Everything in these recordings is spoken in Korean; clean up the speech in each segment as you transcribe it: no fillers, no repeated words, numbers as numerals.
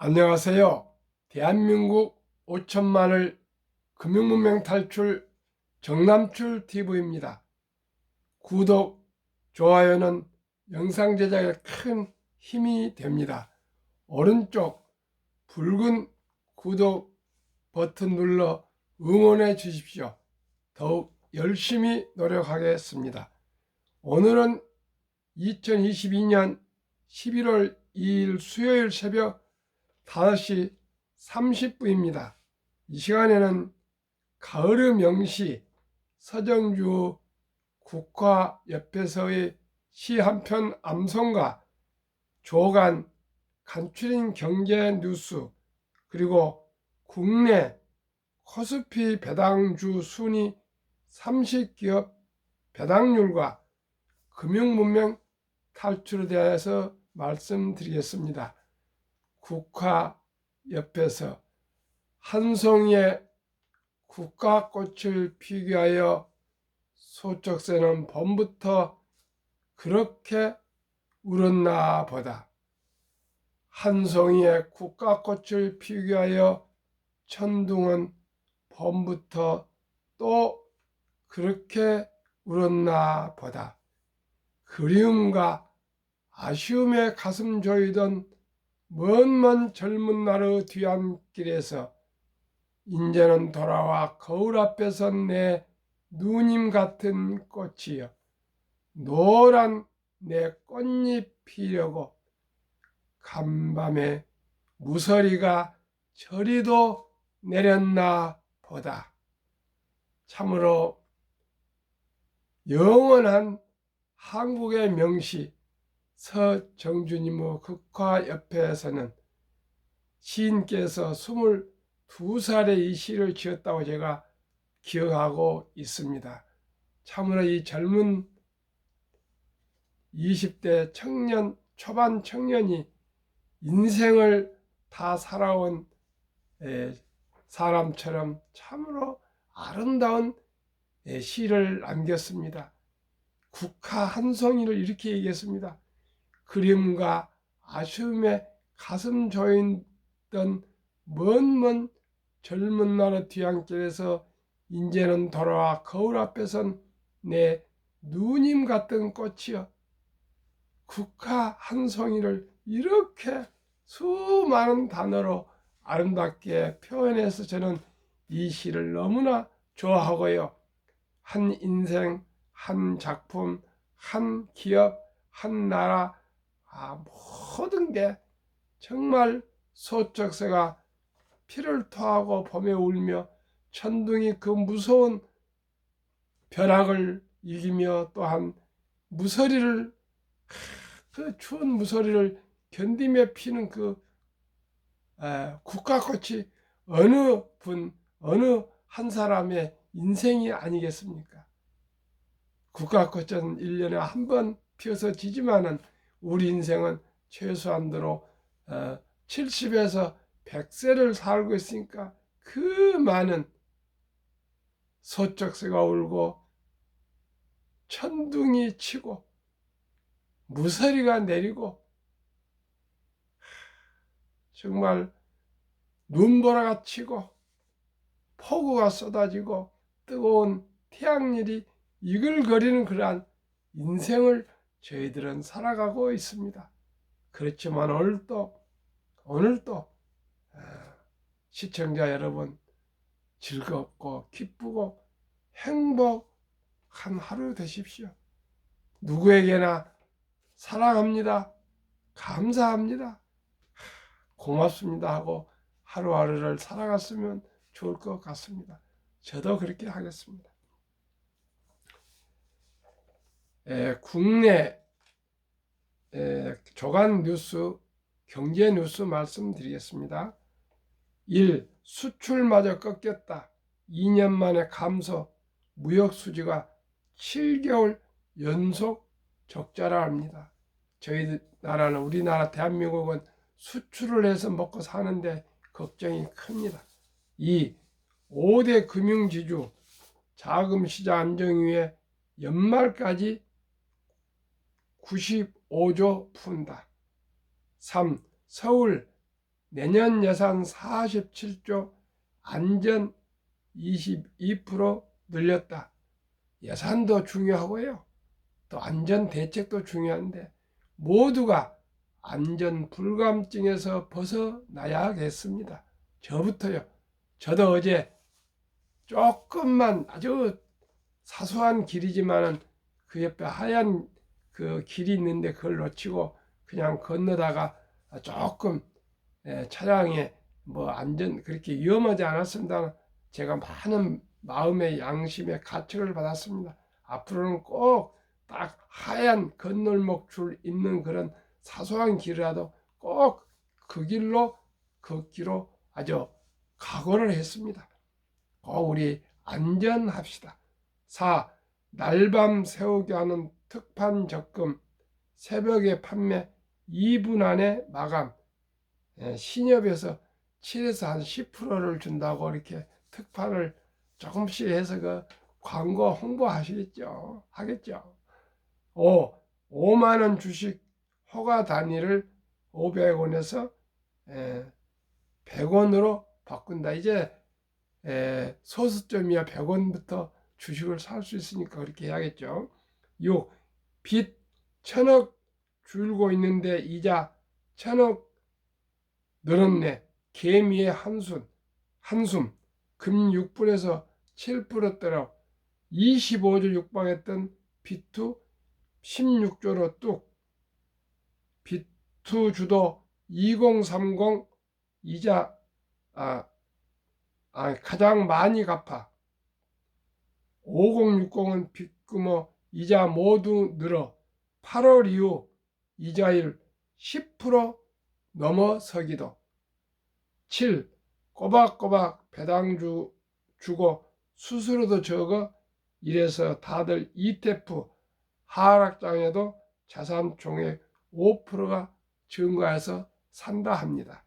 안녕하세요. 대한민국 5천만을 금융문명 탈출 정남출 TV입니다. 구독, 좋아요는 영상 제작에 큰 힘이 됩니다. 오른쪽 붉은 구독 버튼 눌러 응원해 주십시오. 더욱 열심히 노력하겠습니다. 오늘은 2022년 11월 2일 수요일 새벽 5시 30분입니다. 이 시간에는 가을의 명시 서정주 국화협회서의 시 한 편 암송과 조간 간추린 경제 뉴스, 그리고 국내 코스피 배당주 순위 30기업 배당률과 금융문명 탈출에 대해서 말씀드리겠습니다. 국화협회에서 한 송이의 국화꽃을 피우기 위하여 소쩍새는 봄부터 그렇게 울었나 보다. 한 송이의 국화꽃을 피우기 위하여 천둥은 봄부터 또 그렇게 울었나 보다. 그리움과 아쉬움에 가슴 조이던 먼 젊은 날의 뒤안길에서 인제는 돌아와 거울 앞에 선 내 누님 같은 꽃이여, 노란 내 꽃잎 피려고 간밤에 무서리가 저리도 내렸나 보다. 참으로 영원한 한국의 명시 서정주님의 국화협회에서는 시인께서 22살에 이 시를 지었다고 제가 기억하고 있습니다. 참으로 이 젊은 20대 청년, 초반 청년이 인생을 다 살아온 사람처럼 참으로 아름다운 시를 남겼습니다. 국화 한 송이를 이렇게 얘기했습니다. 그림과 아쉬움에 가슴 조이던 먼 젊은 날의 뒤안길에서 인제는 돌아와 거울 앞에 선 내 누님 같은 꽃이여, 국화 한 송이를 이렇게 수많은 단어로 아름답게 표현해서 저는 이 시를 너무나 좋아하고요. 한 인생, 한 작품, 한 기업, 한 나라, 모든 게 정말 소쩍새가 피를 토하고 봄에 울며 천둥이 그 무서운 벼락을 이기며 또한 무서리를, 그 추운 무서리를 견디며 피는 그 국화꽃이 어느 한 사람의 인생이 아니겠습니까? 국화꽃은 1년에 한 번 피어서 지지만은 우리 인생은 최소한도로 70에서 100세를 살고 있으니까 그 많은 소쩍새가 울고 천둥이 치고 무서리가 내리고 정말 눈보라가 치고 폭우가 쏟아지고 뜨거운 태양열이 이글거리는 그러한 인생을 저희들은 살아가고 있습니다. 그렇지만 오늘도 시청자 여러분 즐겁고 기쁘고 행복한 하루 되십시오. 누구에게나 사랑합니다, 감사합니다, 고맙습니다 하고 하루하루를 살아갔으면 좋을 것 같습니다. 저도 그렇게 하겠습니다. 국내 조간 뉴스, 경제 뉴스 말씀드리겠습니다. 1. 수출마저 꺾였다. 2년 만에 감소, 무역 수지가 7개월 연속 적자라 합니다. 저희 나라는, 우리나라 대한민국은 수출을 해서 먹고 사는데 걱정이 큽니다. 2. 5대 금융지주 자금시장 안정 위해 연말까지 95조 푼다. 3. 서울 내년 예산 47조, 안전 22% 늘렸다. 예산도 중요하고요. 또 안전 대책도 중요한데 모두가 안전 불감증에서 벗어나야겠습니다. 저부터요. 저도 어제 조금만 아주 사소한 길이지만은 그 옆에 하얀 그 길이 있는데 그걸 놓치고 그냥 건너다가 조금 차량에 뭐 안전 그렇게 위험하지 않았습니다. 제가 많은 마음의 양심의 가책을 받았습니다. 앞으로는 꼭 딱 하얀 건널목 줄 있는 그런 사소한 길이라도 꼭 그 길로 걷기로 아주 각오를 했습니다. 꼭 우리 안전합시다. 4. 날밤 새우게 하는 특판 적금 새벽에 판매 2분 안에 마감. 신협에서 7에서 한 10%를 준다고 이렇게 특판을 조금씩 해서 그 광고 홍보하시겠죠. 하겠죠. 5만 원 주식 허가 단위를 500원에서 100원으로 바꾼다. 이제 소수점이야 100원부터 주식을 살 수 있으니까 그렇게 해야겠죠. 6. 빚 1000억 줄고 있는데 이자 1000억 늘었네. 개미의 한숨 금 6불에서 7%대로 25조 육박했던 비투 16조로 뚝. 비투 주도 2030 이자 가장 많이 갚아. 5060은 빚금어 이자 모두 늘어 8월 이후 이자율 10% 넘어서기도. 7. 꼬박꼬박 배당 주고 수수료도 적어 이래서 다들 ETF 하락장에도 자산 총액 5%가 증가해서 산다 합니다.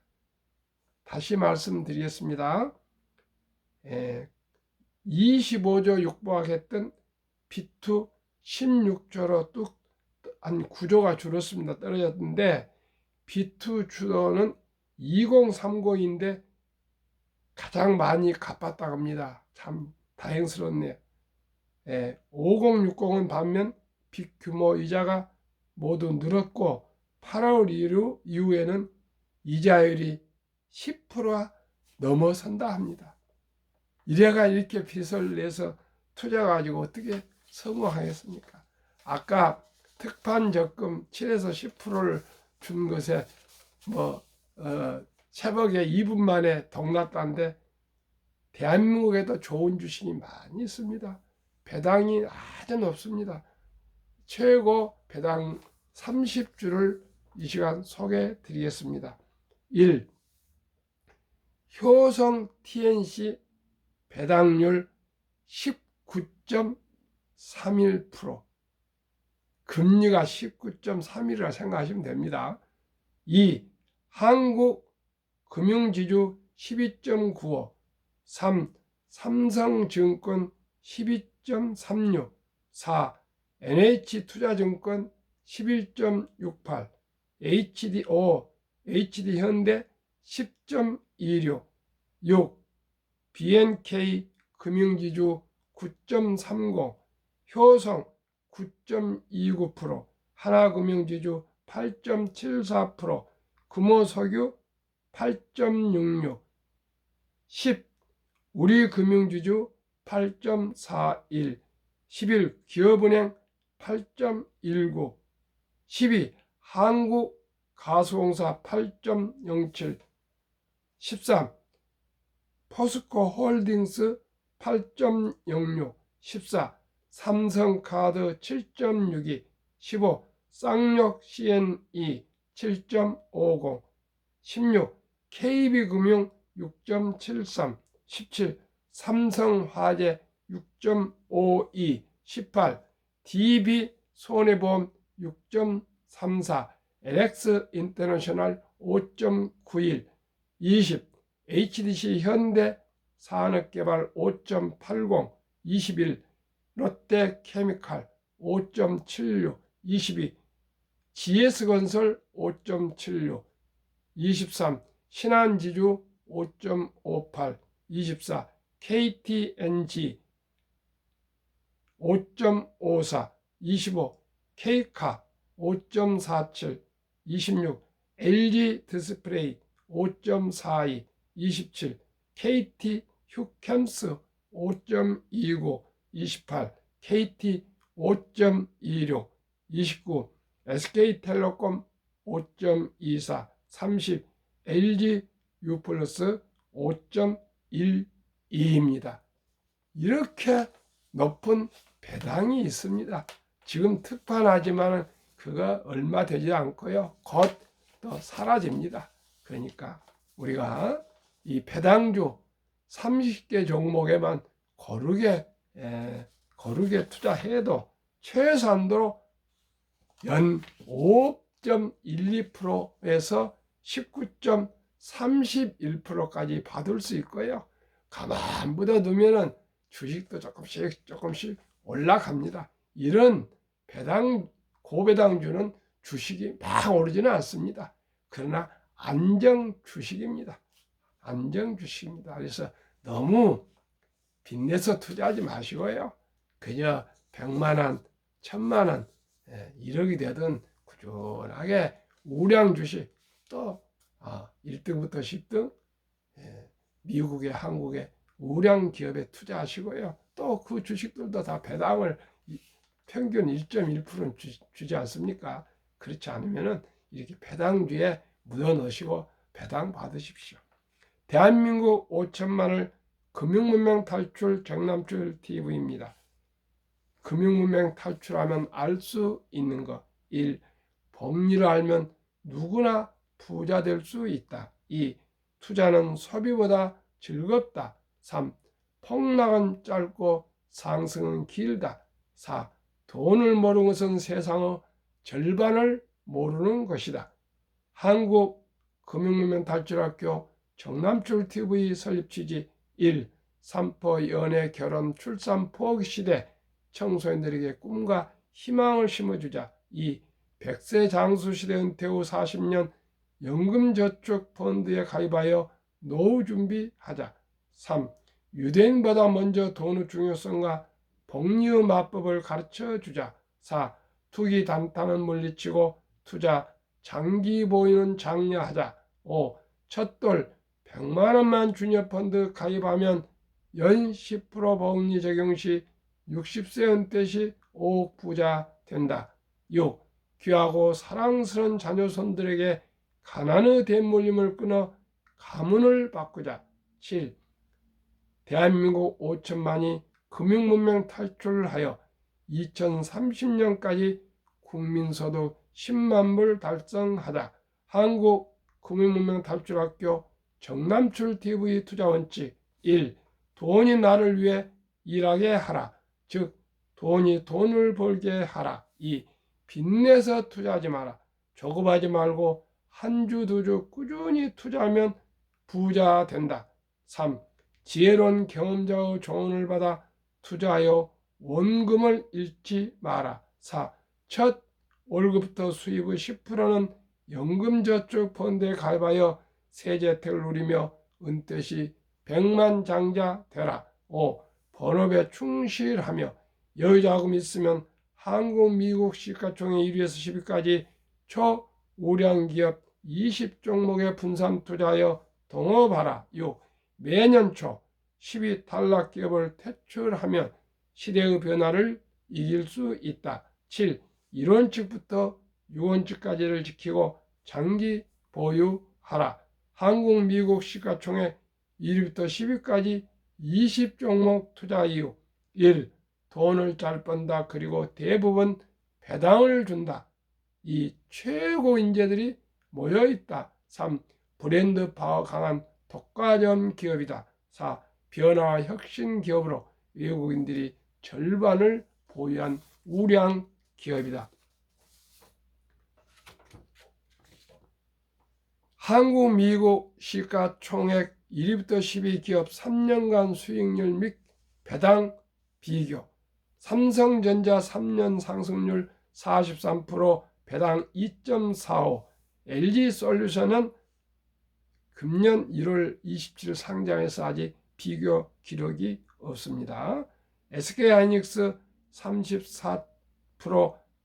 다시 말씀드리겠습니다. 25조 육박했던 비투 16조로 뚝 한 9조가 줄었습니다. 떨어졌는데 비투 주도는 2030인데 가장 많이 갚았다고 합니다. 참 다행스럽네요. 5060은 반면 빚 규모 이자가 모두 늘었고 8월 이후에는 이자율이 10%가 넘어선다 합니다. 이래가 이렇게 빚을 내서 투자 가지고 어떻게 성공하겠습니까? 아까 특판 적금 7에서 10%를 준 것에 새벽에 2분 만에 동났다는데 대한민국에도 좋은 주식이 많이 있습니다. 배당이 아주 높습니다. 최고 배당 30주를 이 시간 소개해 드리겠습니다. 1. 효성 TNC 배당률 19.31%. 금리가 19.31이라 생각하시면 됩니다. 2. 한국금융지주 12.95. 3. 삼성증권 12.36. 4. NH투자증권 11.68. HD현대 10.26. 6. BNK 금융지주 9.30. 효성 9.29%, 하나금융지주 8.74%, 금호석유 8.66, 10. 우리금융지주 8.41, 11. 기업은행 8.19, 12. 한국가수공사 8.07, 13. 포스코홀딩스 8.06, 14. 삼성카드 7.62, 15. 쌍욕 CNE 7.50, 16. KB금융 6.73, 17. 삼성화재 6.52, 18. DB손해보험 6.34, LX인터내셔널 5.91, 20. HDC현대 산업개발 5.80, 21. 롯데케미칼 5.76, 22. GS건설 5.76, 23. 신한지주 5.58, 24, KTNG 5.54, 25, K카 5.47, 26, LG디스플레이 5.42, 27, KT 휴캠스 5.29, 28, KT 5.26, 29, SK텔레콤 5.24, 30, LG U+, 5.12입니다. 이렇게 높은 배당이 있습니다. 지금 특판하지만 그거 얼마 되지 않고요. 곧 또 사라집니다. 그러니까 우리가 이 배당주 30개 종목에만 고르게 투자해도 최소한도로 연 5.12%에서 19.31%까지 받을 수 있고요. 가만 묻어두면은 주식도 조금씩 올라갑니다. 이런 고배당주는 주식이 막 오르지는 않습니다. 그러나 안정주식입니다. 안정주식입니다. 그래서 너무 빚내서 투자하지 마시고요. 그저 100만원, 1000만원, 1억이 되든 꾸준하게 우량 주식, 또 1등부터 10등 미국의, 한국의 우량 기업에 투자하시고요. 또 그 주식들도 다 배당을 평균 1.1%는 주지 않습니까? 그렇지 않으면은 이렇게 배당주에 묻어 넣으시고 배당 받으십시오. 대한민국 5천만을 금융문명 탈출 정남출 TV입니다. 금융문명 탈출하면 알 수 있는 것. 1. 법리를 알면 누구나 부자 될 수 있다. 2. 투자는 소비보다 즐겁다. 3. 폭락은 짧고 상승은 길다. 4. 돈을 모르는 것은 세상의 절반을 모르는 것이다. 한국금융문명 탈출학교 정남출TV 설립 취지 1. 삼포 연애 결혼 출산 포기 시대 청소년들에게 꿈과 희망을 심어주자. 2. 100세 장수 시대 은퇴 후 40년 연금저축펀드에 가입하여 노후 준비하자. 3. 유대인보다 먼저 돈의 중요성과 복리의 마법을 가르쳐주자. 4. 투기 단타는 물리치고 투자 장기 보유는 장려하자. 5. 첫돌 100만원만 주녀펀드 가입하면 연 10% 복리 적용 시 60세 은퇴 시 5억 부자 된다. 6. 귀하고 사랑스러운 자녀손들에게 가난의 대물림을 끊어 가문을 바꾸자. 7. 대한민국 5천만이 금융문명 탈출을 하여 2030년까지 국민소득 10만 불 달성하자. 한국금융문명 탈출학교 정남출TV 투자원칙 1. 돈이 나를 위해 일하게 하라. 즉 돈이 돈을 벌게 하라. 2. 빚내서 투자하지 마라. 조급하지 말고 한 주, 두 주 꾸준히 투자하면 부자 된다. 3. 지혜로운 경험자의 조언을 받아 투자하여 원금을 잃지 마라. 4. 첫 월급부터 수입의 10%는 연금저축펀드에 가입하여 세제혜택을 누리며 은퇴 시 100만 장자 되라. 5. 본업에 충실하며 여유자금 있으면 한국, 미국 시가총액 1위에서 10위까지 초우량기업 20종목에 분산 투자하여 동업하라. 6. 매년 초 10위 탈락기업을 퇴출하면 시대의 변화를 이길 수 있다. 7. 1원칙부터 6원칙까지를 지키고 장기 보유하라. 한국, 미국 시가총액 1위부터 10위까지 20종목 투자 이유. 1. 돈을 잘 번다. 그리고 대부분 배당을 준다. 2. 최고 인재들이 모여있다. 3. 브랜드 파워 강한 독과점 기업이다. 4. 변화와 혁신 기업으로 외국인들이 절반을 보유한 우량 기업이다. 한국, 미국 시가총액 1위부터 10위 기업 3년간 수익률 및 배당 비교. 삼성전자 3년 상승률 43%, 배당 2.45. LG솔루션은 금년 1월 27일 상장해서 아직 비교 기록이 없습니다. SK하이닉스 34%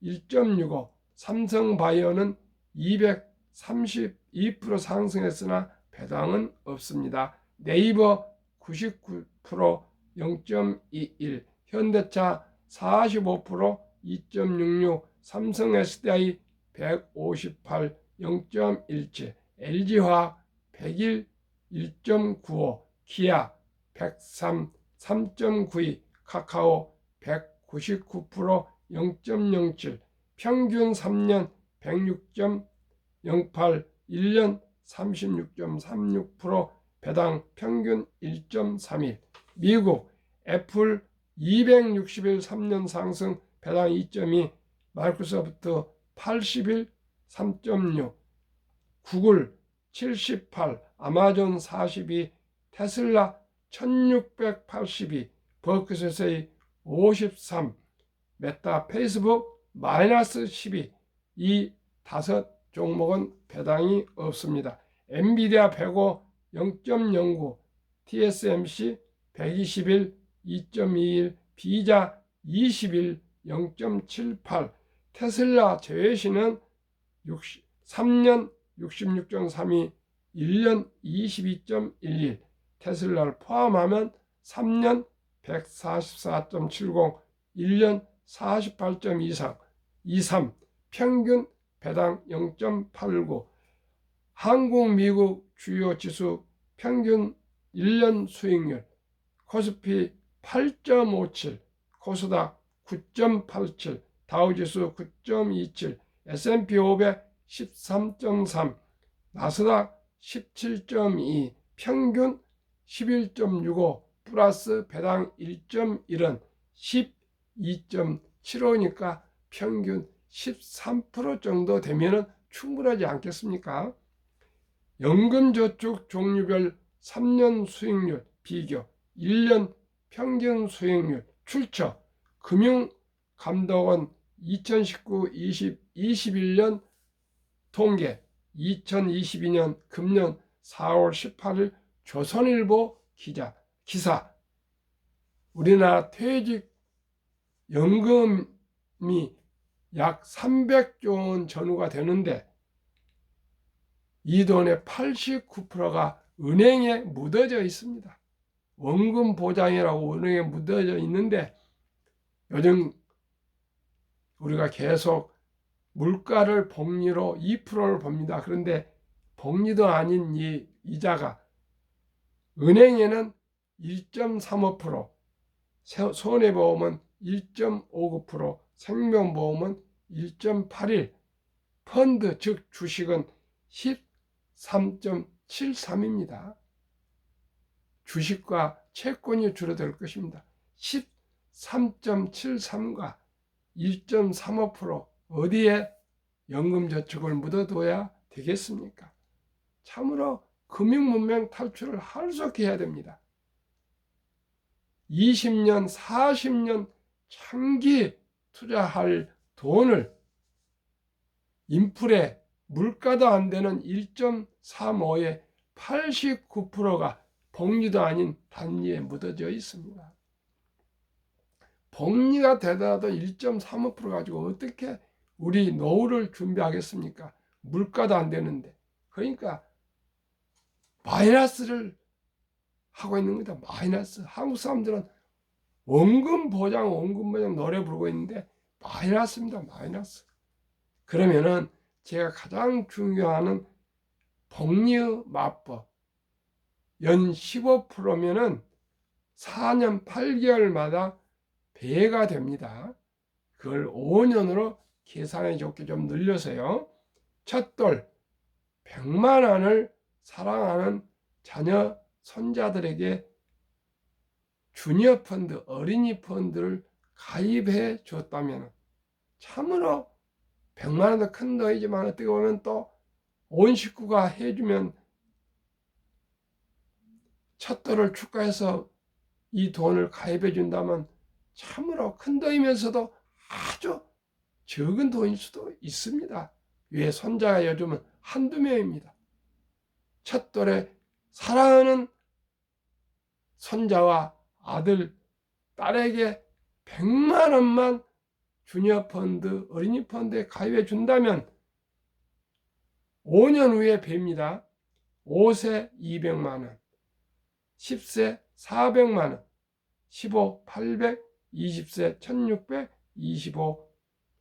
1.65, 삼성바이오는 232% 상승했으나 배당은 없습니다. 네이버 99% 0.21, 현대차 45% 2.66, 삼성 SDI 158 0.17, LG화학 101 1.95, 기아 103 3.92, 카카오 199% 0.07, 평균 3년 106.08, 1년 36.36%, 배당 평균 1.31. 미국 애플 260일 3년 상승, 배당 2.2, 마이크로소프트 80일 3.6, 구글 78, 아마존 42, 테슬라 1682, 버크셔세이 53, 메타, 페이스북 마이너스 12, 이 5 종목은 배당이 없습니다. 엔비디아 105 0.09, TSMC 121 2.21, 비자 21 0.78, 테슬라 제외시는 3년 66.32, 1년 22.11, 테슬라를 포함하면 3년 144.70, 1년 48.23, 평균 배당 0.89, 한국, 미국 주요 지수 평균 1년 수익률, 코스피 8.57, 코스닥 9.87, 다우지수 9.27, S&P 500 13.3, 나스닥 17.2, 평균 11.65, 플러스 배당 1.1은 12.75니까 평균 13% 정도 되면 충분하지 않겠습니까? 연금저축 종류별 3년 수익률 비교, 1년 평균 수익률, 출처 금융감독원 2019-20, 21년 통계, 2022년 금년 4월 18일 조선일보 기사, 우리나라 퇴직 연금이 약 300조 원 전후가 되는데 이 돈의 89%가 은행에 묻어져 있습니다. 원금 보장이라고 은행에 묻어져 있는데 요즘 우리가 계속 물가를 복리로 2%를 봅니다. 그런데 복리도 아닌 이 이자가 은행에는 1.35%, 손해보험은 1.59%, 생명보험은 1.81%, 펀드 즉 주식은 13.73입니다. 주식과 채권이 줄어들 것입니다. 13.73과 1.35% 어디에 연금저축을 묻어둬야 되겠습니까? 참으로 금융문명 탈출을 하루속히 해야 됩니다. 20년, 40년 장기 투자할 돈을 인플레, 물가도 안 되는 1.35에 89%가 복리도 아닌 단리에 묻어져 있습니다. 복리가 되더라도 1.35% 가지고 어떻게 우리 노후를 준비하겠습니까? 물가도 안 되는데. 그러니까 마이너스를 하고 있는 겁니다. 마이너스. 한국 사람들은 원금 보장 노래 부르고 있는데 마이너스입니다. 마이너스. 그러면은 제가 가장 중요한 복리 맞법, 연 15%면은 4년 8개월마다 배가 됩니다. 그걸 5년으로 계산해 좋게 좀 늘려서요. 첫돌 100만 원을 사랑하는 자녀 손자들에게 주니어 펀드, 어린이 펀드를 가입해 줬다면 참으로 100만 원도 큰 돈이지만 어떻게 보면 또 온 식구가 해주면 첫돌을 축하해서 이 돈을 가입해 준다면 참으로 큰 돈이면서도 아주 적은 돈일 수도 있습니다. 왜 손자가 요즘은 한두 명입니다. 첫돌에 사랑하는 손자와 아들, 딸에게 100만 원만 주니어 펀드, 어린이 펀드에 가입해 준다면 5년 후에 뵙니다. 5세 200만 원, 10세 400만 원, 15 800, 20세 1600, 25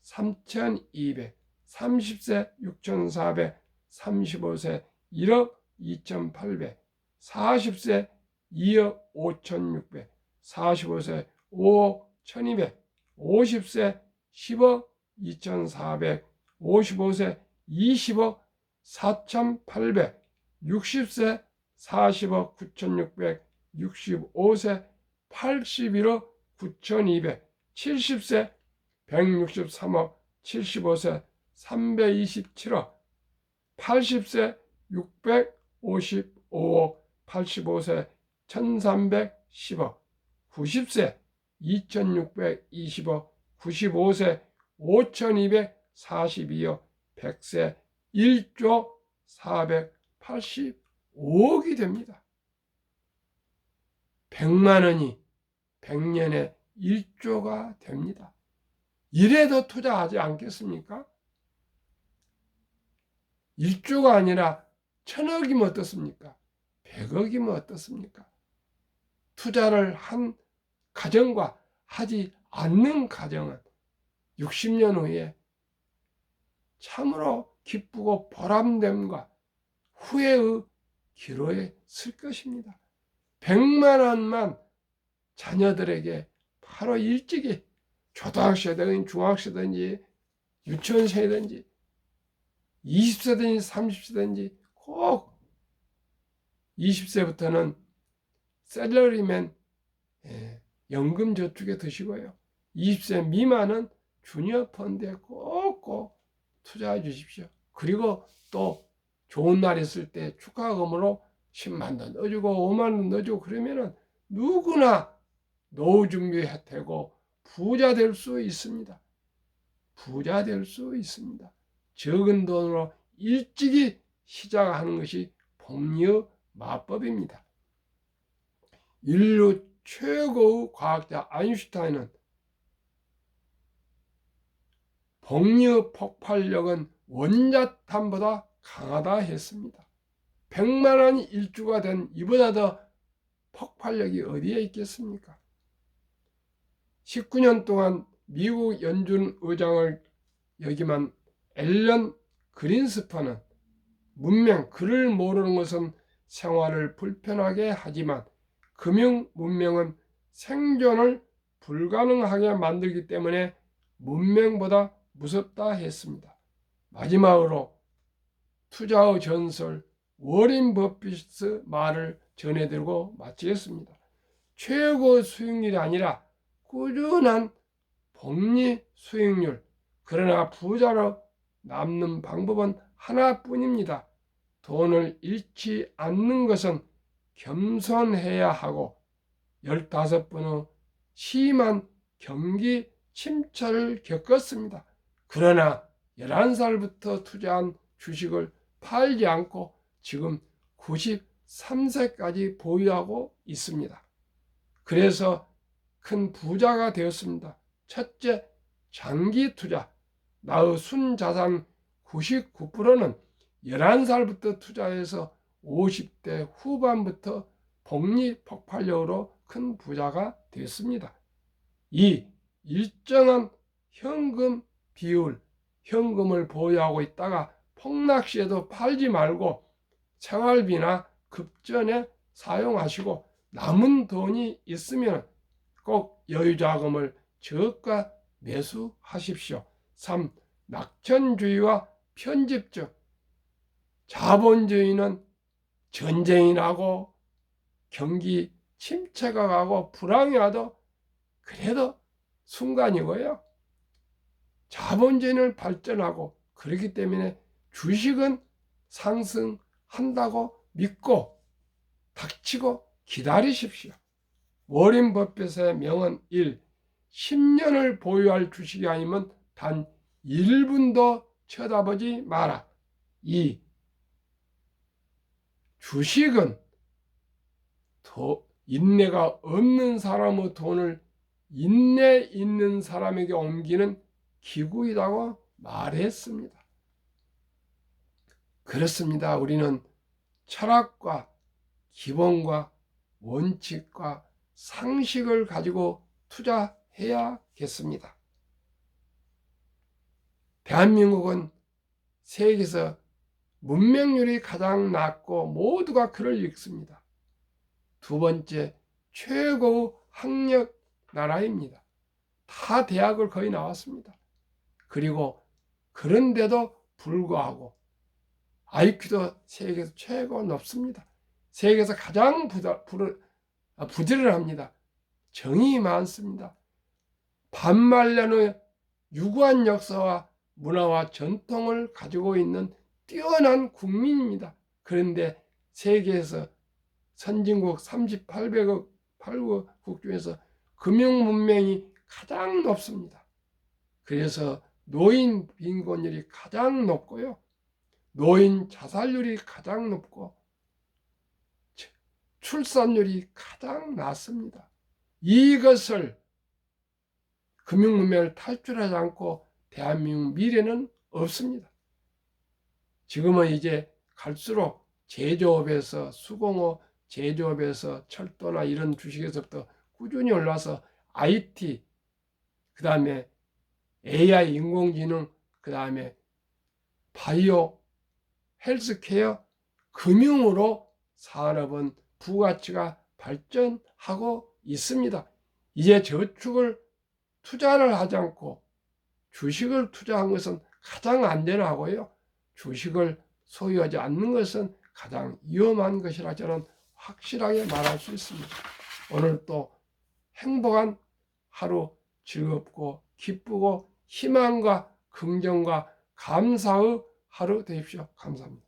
3200, 30세 6400, 35세 1억 2800, 40세 2억 5600, 45세 5억 1200, 50세 10억 2400, 55세 20억 4800, 60세 40억 9600, 65세 81억 9200, 70세 163억, 75세 327억, 80세 655억, 85세 1310억, 90세 2620억, 95세 5242억, 100세 1조 485억이 됩니다. 100만 원이 100년에 1조가 됩니다. 이래도 투자하지 않겠습니까? 1조가 아니라 1000억이면 어떻습니까? 100억이면 어떻습니까? 투자를 한 가정과 하지 않는 가정은 60년 후에 참으로 기쁘고 보람됨과 후회의 기로에 쓸 것입니다. 100만 원만 자녀들에게 바로 일찍이 초등학생이든지 중학생이든지 유치원생이든지 20세든지 30세든지 꼭 20세부터는 셀러리맨 연금저축에 드시고요. 20세 미만은 주니어 펀드에 꼭꼭 투자해 주십시오. 그리고 또 좋은 날 있을 때 축하금으로 10만 원 넣어주고 5만 원 넣어주고 그러면은 누구나 노후 준비되고 부자 될 수 있습니다. 부자 될 수 있습니다. 적은 돈으로 일찍이 시작하는 것이 복리의 마법입니다. 인류 최고의 과학자 아인슈타인은 복리의 폭발력은 원자탄보다 강하다 했습니다. 100만 원이 일주가 된 이보다 더 폭발력이 어디에 있겠습니까? 19년 동안 미국 연준 의장을 역임한 앨런 그린스펀은 문명, 글을 모르는 것은 생활을 불편하게 하지만 금융 문명은 생존을 불가능하게 만들기 때문에 문명보다 무섭다 했습니다. 마지막으로 투자의 전설 워렌 버핏의 말을 전해드리고 마치겠습니다. 최고 수익률이 아니라 꾸준한 복리 수익률, 그러나 부자로 남는 방법은 하나뿐입니다. 돈을 잃지 않는 것은 겸손해야 하고 15번의 심한 경기 침체를 겪었습니다. 그러나 11살부터 투자한 주식을 팔지 않고 지금 93세까지 보유하고 있습니다. 그래서 큰 부자가 되었습니다. 첫째, 장기 투자. 나의 순자산 99%는 11살부터 투자해서 50대 후반부터 복리 폭발력으로 큰 부자가 됐습니다. 2. 일정한 현금 비율, 현금을 보유하고 있다가 폭락시에도 팔지 말고 생활비나 급전에 사용하시고 남은 돈이 있으면 꼭 여유자금을 저가 매수하십시오. 3. 낙천주의와 편집증. 자본주의는 전쟁이 나고 경기 침체가 가고 불황이 와도 그래도 순간이고요. 자본주의는 발전하고 그렇기 때문에 주식은 상승한다고 믿고 닥치고 기다리십시오. 워렌 버핏의 명언 1. 10년을 보유할 주식이 아니면 단 1분도 쳐다보지 마라. 2. 주식은 인내가 없는 사람의 돈을 인내 있는 사람에게 옮기는 기구이라고 말했습니다. 그렇습니다. 우리는 철학과 기본과 원칙과 상식을 가지고 투자해야겠습니다. 대한민국은 세계에서 문맹률이 가장 낮고 모두가 글을 읽습니다. 두 번째, 최고의 학력 나라입니다. 다 대학을 거의 나왔습니다. 그리고 그런데도 불구하고 IQ도 세계에서 최고 높습니다. 세계에서 가장 부지런합니다. 정이 많습니다. 반말년의 유구한 역사와 문화와 전통을 가지고 있는 뛰어난 국민입니다. 그런데 세계에서 선진국 38개국 중에서 금융문맹이 가장 높습니다. 그래서 노인 빈곤율이 가장 높고요. 노인 자살률이 가장 높고 출산율이 가장 낮습니다. 이것을 금융문맹을 탈출하지 않고 대한민국 미래는 없습니다. 지금은 이제 갈수록 제조업에서 수공업, 제조업에서 철도나 이런 주식에서부터 꾸준히 올라서 IT, 그 다음에 AI, 인공지능, 그 다음에 바이오, 헬스케어, 금융으로 산업은 부가치가 발전하고 있습니다. 이제 저축을 투자를 하지 않고 주식을 투자한 것은 가장 안전하고요. 주식을 소유하지 않는 것은 가장 위험한 것이라 저는 확실하게 말할 수 있습니다. 오늘 또 행복한 하루, 즐겁고 기쁘고 희망과 긍정과 감사의 하루 되십시오. 감사합니다.